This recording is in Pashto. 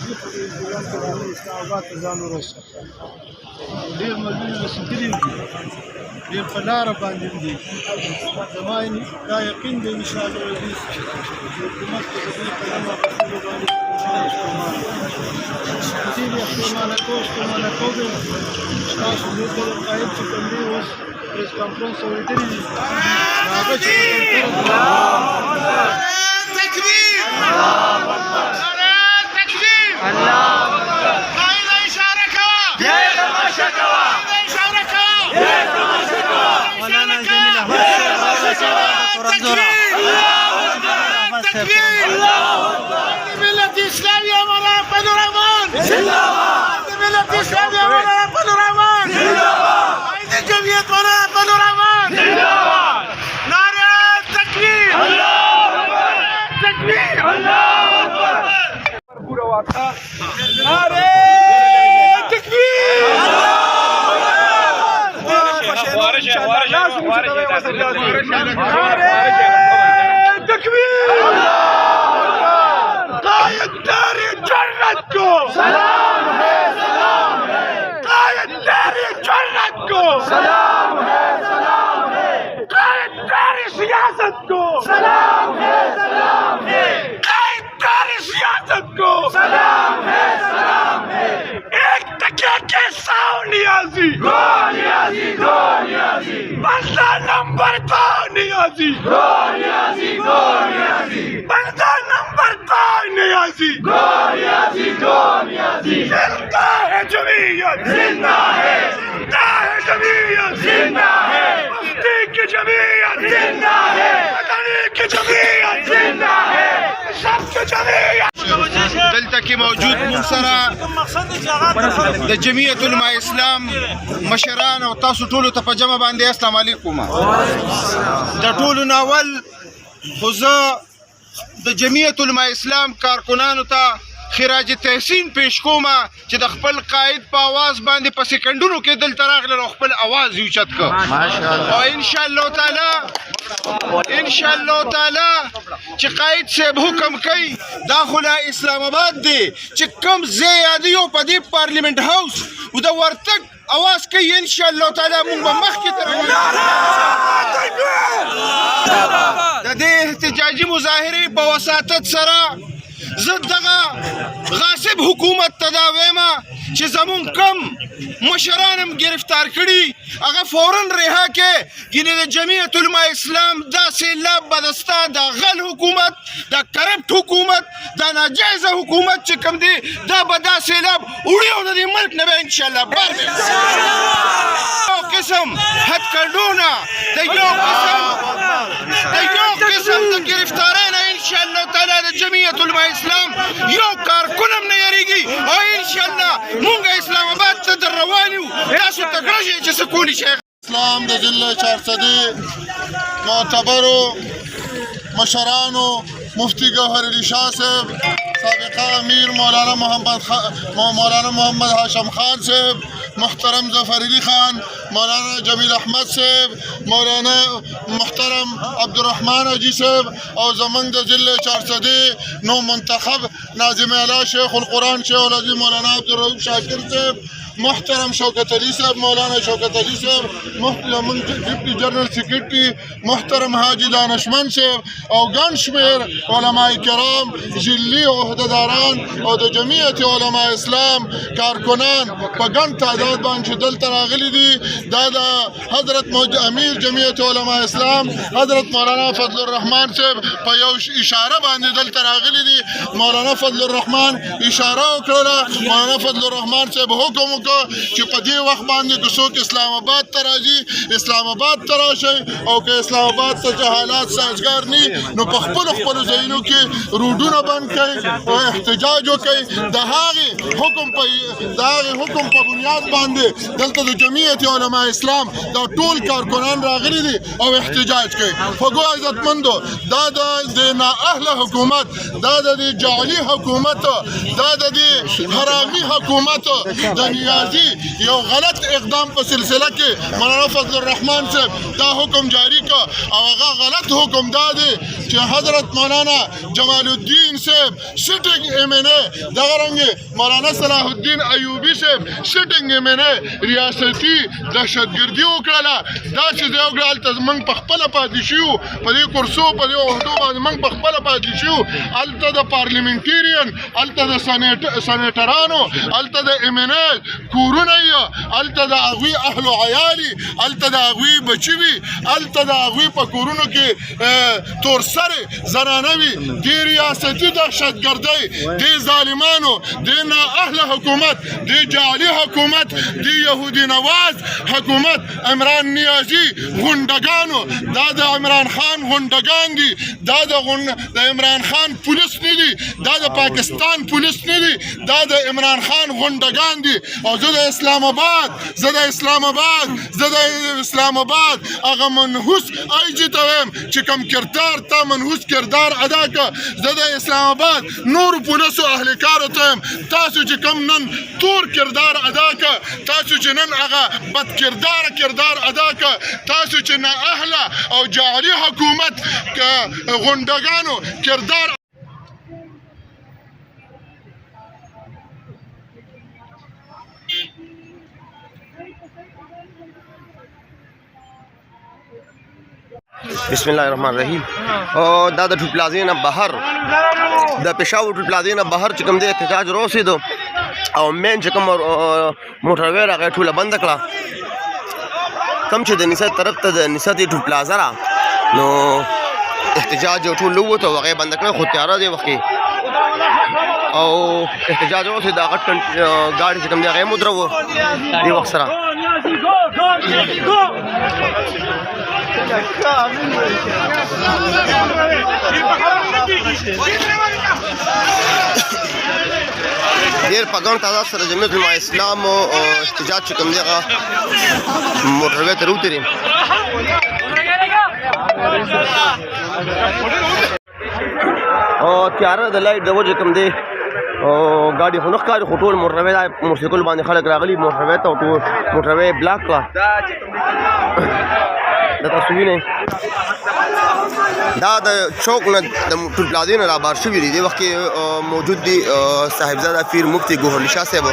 دې په دې انتظام کې راغلی اسلام آباد ته ځان ورسوه. ډېر ملګري رسېدلي دي، ډېر په لاره باندې دي. زما دا یقین دی انشاءالله عزیز چې حکومت به د دې قدم اخیستلو باندې ځینې ستومانه کوو ستاسو دې ته قایب چې کوم دی اوس پریس کانفرنس اورېدلي دي هغه چې تکبیر ملت اسلامی ہمارا پانورامان ملت اسلامی ہمارا پانورامان قائد جمعیت ہمارا پانورامان نعرہ تکبیر تکبیر نعرہ قائد دار جنت کو سلام ہے قائد دار جنت کو سلام ہے قائد دار سیاست کو سلام ہے قائد دار سیاست کو سلام ہے ایک تکیہ کے ساؤ نیازی بندہ نمبر 2 نیازی بندہ نمبر 2 نیازی زندہ ہے جمعیت زندہ ہے جمعیت زندہ ہے مفتی کی جمعیت زندہ ہے مدنی کی جمعیت زندہ ہے سب کی جمعیت. دلته کې موجود مون سره د جمعیت علماء اسلام مشران او تاسو ټولو ته په جمع باندې السلام علیکم. د ټولو ناول خو زه د جمعیت علماء اسلام کارکنانو ته خراج تحسین پیش کوم چې د خپل قائد په आवाज باندې په سکندونو کې دلته راغله او خپل आवाज یې اوچت کړ او ان شاء الله تعالی چې قائد صاحب حکم کوي دا خو لا اسلام آباد دی چې کوم ځای یادي او په دې پارلیمنت هاوس او د ورتګ आवाज کوي ان شاء الله تعالی موږ به مخکې تر د دې احتجاجي مظاهرې په وساطت سره زه دغه غاصب حکومت ته دا وایم چې زمون کم مشران هم گرفتار کړي هغه فوراً رها کې ګینه د جمعیت علماء اسلام دا سیلاب بدستا دا غل حکومت دا کرپټ حکومت دا ناجایزه حکومت چې کوم دی دا به دا سیلاب وړي او د دې ملک نه به انشاءالله بار قسم هتکړونه د یو قسم د گرفتارۍ نه انشاءالله تعالی د جمعیت علماء اسلام یو کارکن هم نه یریږي او انشاءالله مونږ اسلام آباد ته در روان یو تاسو تکړه شئ چې څه کولی شئ. اسلام د ضلع چارسدي معتبرو مشرانو مفتی گوهر علی شاه صاحب سابقہ امیر مولانا محمد هاشم خان صاحب محترم ظفر علی خان مولانا جمیل احمد صاحب مولانا محترم عبدالرحمن حاجی صاحب اور زمنگ ضلع چارسدی نو منتخب ناظم اعلیٰ شیخ القرآن شیخ العظیم مولانا عبدالرحیم شاکر صاحب محترم شوکت علی صاحب مولانا شوکت علی صاحب محترم ڈپٹی جنرل سیکرٹری محترم حاجی دانشمند صاحب اور گن شمیر علماء کرام ضلعی عہدیداران اور جمعیت علماء اسلام کارکنان په ګڼ تعداد باندې دلته راغلي دي دا حضرت امیر جمعیت علماء اسلام حضرت مولانا فضل الرحمن صاحب په یو اشاره باندې دلته راغلي دي. مولانا فضل الرحمن اشاره وکړه مولانا فضل الرحمن صاحب حکم چې په دې وخت باندې که څوک اسلام آباد ته راځي اسلام آباد ته راشئ او که اسلام آباد ته حالات سازګار نه نو په خپلو ځایونو کې روډونه بند کړئ او احتجاج وکړئ. د هغې حکم په بنیاد باندې دلته د جمعیت علماء اسلام دا ټول کارکنان راغلي دي او احتجاج کوي. خوږو عزتمندو دا د نااهله حکومت دا د جعلي حکومت دا د حرامي حکومت د نیازی یو غلط اقدام په سلسله کې مولانا فضل الرحمن صاحب دا حکم جاری کا او هغه غلط حکم دا دی چې حضرت مولانا جمال الدین صاحب سټینګ ایم این اے دغه رنګې مولانا صلاح الدین ایوبی صاحب سټینګ ایم این اے ریاستي دهشتګردي وکړله داسې ځای وکړه هلته موږ په خپله پاتې شو په دې کرسو په دې عهدو باندې موږ په خپله پاتې شو هلته د پارلیمنټیرین هلته د سنیټرانو هلته د ایم این اے کورونه یې هلته د هغوی اهل و عیال هلته د هغوی بچي وي هلته د هغوی په کورونو کې تورسرې زنانه وي دې ریاستي دهشتګردۍ دې ظالمانو دې نااهله حکومت دې جعلي حکومت دې یهودي نواز حکومت عمران نیازي غونډګانو دا د عمران خان غونډګان دي دا د عمران خان پولیس نه دي دا د پاکستان پولیس نه دي دا د عمران خان غونډګان دي او زه د اسلام آباد هغه منحوس آی جي ته وایم چې کوم کردار تا منحوس کردار ادا که زه د اسلام آباد نورو پولیسو اهلکارو ته وایم تاسو چې کوم نن تور کردار ادا که تاسو چې نن هغه بد کردار ادا که تاسو چې نااهله او جعلي حکومت غونډګانو کردار بسم الله الرحمن الرحیم دا د ټول پلازې نه بهر د پېښور ټول پلازې نه بهر چې کوم دی احتجاج راوسېدو او مین چې کوم موټروی راغی ټوله بنده کړه کوم چې د نسات طرف ته د نسات ټول پلازه را نو احتجاج ټول ووته هغه یې بنده کړه خو تیاره دی وخت کې او احتجاج راوسېد هغه ګاډي چې کوم دی هغه یې ودروه دې وخت سره ډېر په ګڼ تعداد سره جمعیت علماء اسلام او احتجاج چې کوم دی هغه موټروی ته راوتري او تیاره د لایټ د وجې کوم دی ګاډي خو نه ښکاري خو ټول موټروی دا موټرسایکل باندې خلک راغلي موټروی ته ټول موټروی بلاک کړه دا تاسو وینئ دا د چوک نه د ټول پلازې نه رابار شوي دي دې وخت کې موجود دي صاحبزاده پیر مفتي ګوهرعلي شاه صاحب